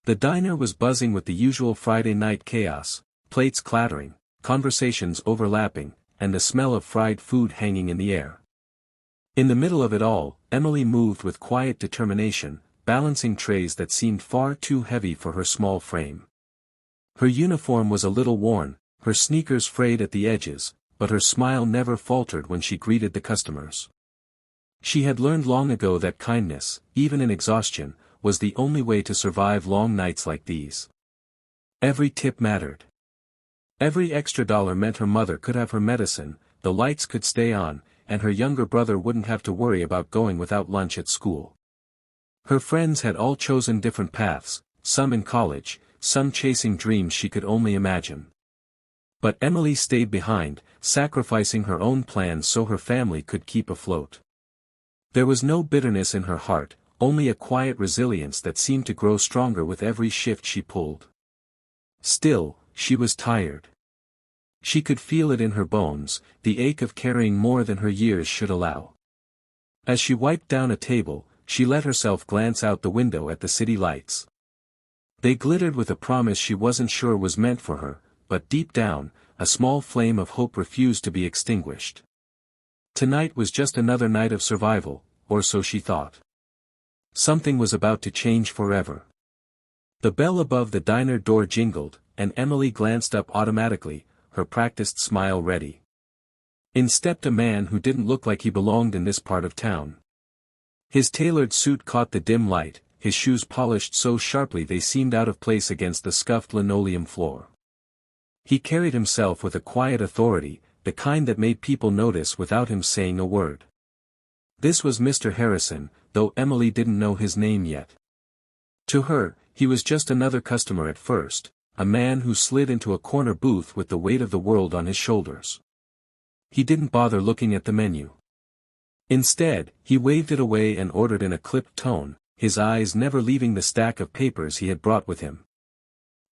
The diner was buzzing with the usual Friday night chaos, plates clattering, conversations overlapping, and the smell of fried food hanging in the air. In the middle of it all, Emily moved with quiet determination, balancing trays that seemed far too heavy for her small frame. Her uniform was a little worn, her sneakers frayed at the edges, but her smile never faltered when she greeted the customers. She had learned long ago that kindness, even in exhaustion, was the only way to survive long nights like these. Every tip mattered. Every extra dollar meant her mother could have her medicine, the lights could stay on, and her younger brother wouldn't have to worry about going without lunch at school. Her friends had all chosen different paths, some in college, some chasing dreams she could only imagine. But Emily stayed behind, sacrificing her own plans so her family could keep afloat. There was no bitterness in her heart, only a quiet resilience that seemed to grow stronger with every shift she pulled. Still, she was tired. She could feel it in her bones, the ache of carrying more than her years should allow. As she wiped down a table, she let herself glance out the window at the city lights. They glittered with a promise she wasn't sure was meant for her, but deep down, a small flame of hope refused to be extinguished. Tonight was just another night of survival, or so she thought. Something was about to change forever. The bell above the diner door jingled, and Emily glanced up automatically, her practiced smile ready. In stepped a man who didn't look like he belonged in this part of town. His tailored suit caught the dim light, his shoes polished so sharply they seemed out of place against the scuffed linoleum floor. He carried himself with a quiet authority, the kind that made people notice without him saying a word. This was Mr. Harrison, though Emily didn't know his name yet. To her, he was just another customer at first, a man who slid into a corner booth with the weight of the world on his shoulders. He didn't bother looking at the menu. Instead, he waved it away and ordered in a clipped tone, his eyes never leaving the stack of papers he had brought with him.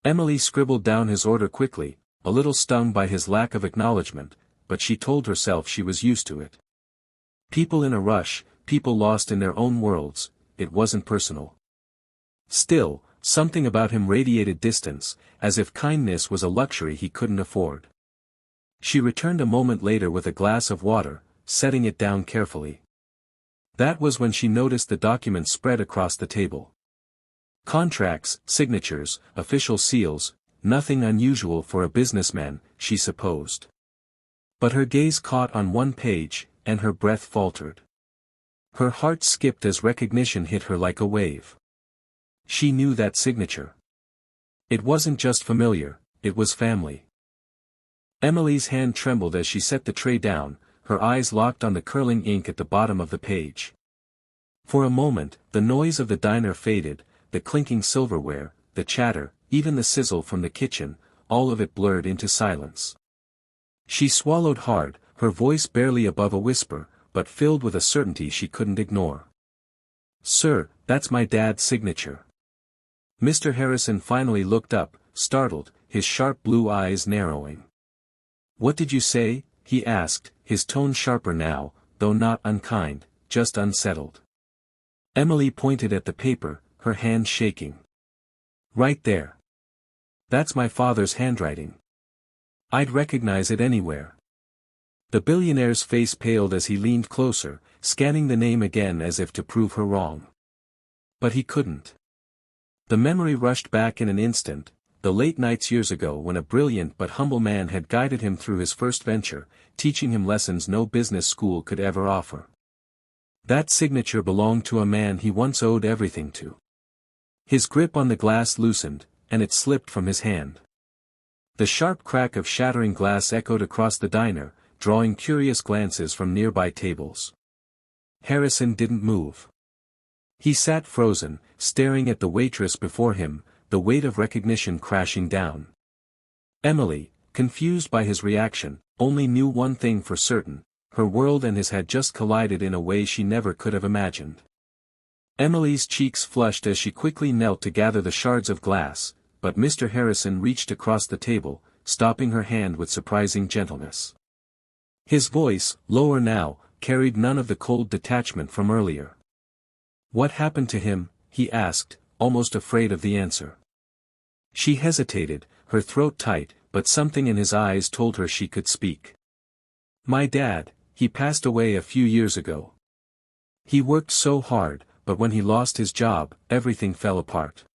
Emily scribbled down his order quickly, a little stung by his lack of acknowledgement, but she told herself she was used to it. People in a rush, people lost in their own worlds, it wasn't personal. Still, something about him radiated distance, as if kindness was a luxury he couldn't afford. She returned a moment later with a glass of water, setting it down carefully. That was when she noticed the documents spread across the table. Contracts, signatures, official seals, nothing unusual for a businessman, she supposed. But her gaze caught on one page, and her breath faltered. Her heart skipped as recognition hit her like a wave. She knew that signature. It wasn't just familiar, it was family. Emily's hand trembled as she set the tray down, her eyes locked on the curling ink at the bottom of the page. For a moment, the noise of the diner faded, the clinking silverware, the chatter, even the sizzle from the kitchen, all of it blurred into silence. She swallowed hard, her voice barely above a whisper, but filled with a certainty she couldn't ignore. "Sir, that's my dad's signature." Mr. Harrison finally looked up, startled, his sharp blue eyes narrowing. "What did you say?" he asked, his tone sharper now, though not unkind, just unsettled. Emily pointed at the paper, her hand shaking. "Right there. That's my father's handwriting. I'd recognize it anywhere." The billionaire's face paled as he leaned closer, scanning the name again as if to prove her wrong. But he couldn't. The memory rushed back in an instant, the late nights years ago when a brilliant but humble man had guided him through his first venture, teaching him lessons no business school could ever offer. That signature belonged to a man he once owed everything to. His grip on the glass loosened, and it slipped from his hand. The sharp crack of shattering glass echoed across the diner, drawing curious glances from nearby tables. Harrison didn't move. He sat frozen, staring at the waitress before him, the weight of recognition crashing down. Emily, confused by his reaction, only knew one thing for certain, her world and his had just collided in a way she never could have imagined. Emily's cheeks flushed as she quickly knelt to gather the shards of glass, but Mr. Harrison reached across the table, stopping her hand with surprising gentleness. His voice, lower now, carried none of the cold detachment from earlier. "What happened to him?" he asked, almost afraid of the answer. She hesitated, her throat tight, but something in his eyes told her she could speak. "My dad, he passed away a few years ago. He worked so hard, but when he lost his job, everything fell apart.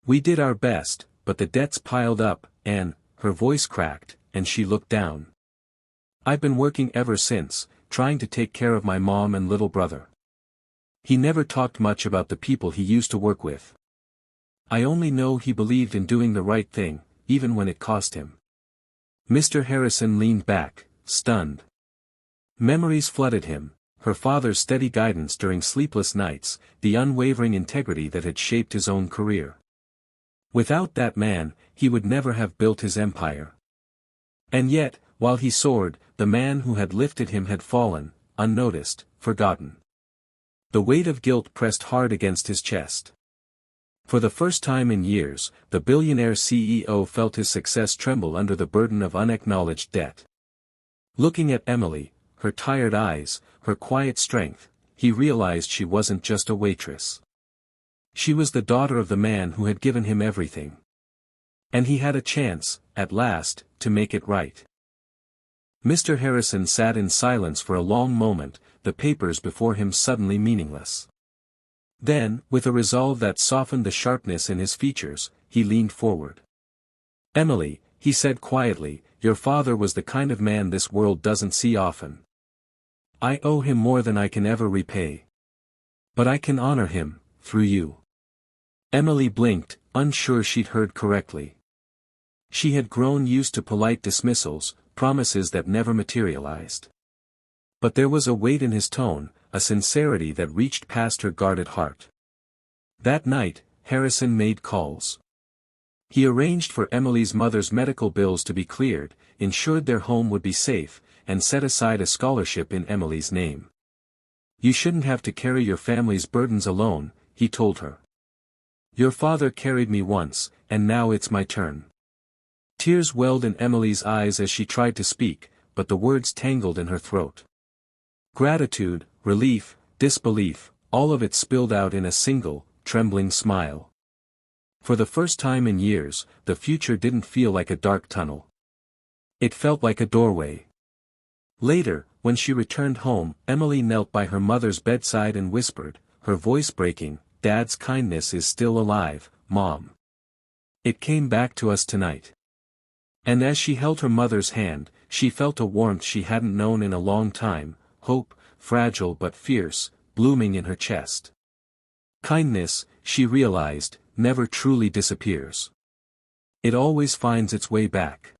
We did our best, but the debts piled up, and," her voice cracked, and she looked down. "I've been working ever since, trying to take care of my mom and little brother." He never talked much about the people he used to work with. "I only know he believed in doing the right thing, even when it cost him." Mr. Harrison leaned back, stunned. Memories flooded him, her father's steady guidance during sleepless nights, the unwavering integrity that had shaped his own career. Without that man, he would never have built his empire. And yet, while he soared, the man who had lifted him had fallen, unnoticed, forgotten. The weight of guilt pressed hard against his chest. For the first time in years, the billionaire CEO felt his success tremble under the burden of unacknowledged debt. Looking at Emily, her tired eyes, her quiet strength, he realized she wasn't just a waitress. She was the daughter of the man who had given him everything. And he had a chance, at last, to make it right. Mr. Harrison sat in silence for a long moment, the papers before him suddenly meaningless. Then, with a resolve that softened the sharpness in his features, he leaned forward. "Emily," he said quietly, "your father was the kind of man this world doesn't see often. I owe him more than I can ever repay. But I can honor him, through you." Emily blinked, unsure she'd heard correctly. She had grown used to polite dismissals, promises that never materialized. But there was a weight in his tone, a sincerity that reached past her guarded heart. That night, Harrison made calls. He arranged for Emily's mother's medical bills to be cleared, ensured their home would be safe, and set aside a scholarship in Emily's name. "You shouldn't have to carry your family's burdens alone," he told her. "Your father carried me once, and now it's my turn." Tears welled in Emily's eyes as she tried to speak, but the words tangled in her throat. Gratitude, relief, disbelief, all of it spilled out in a single, trembling smile. For the first time in years, the future didn't feel like a dark tunnel. It felt like a doorway. Later, when she returned home, Emily knelt by her mother's bedside and whispered, her voice breaking, "Dad's kindness is still alive, Mom. It came back to us tonight." And as she held her mother's hand, she felt a warmth she hadn't known in a long time, hope, fragile but fierce, blooming in her chest. Kindness, she realized, never truly disappears. It always finds its way back.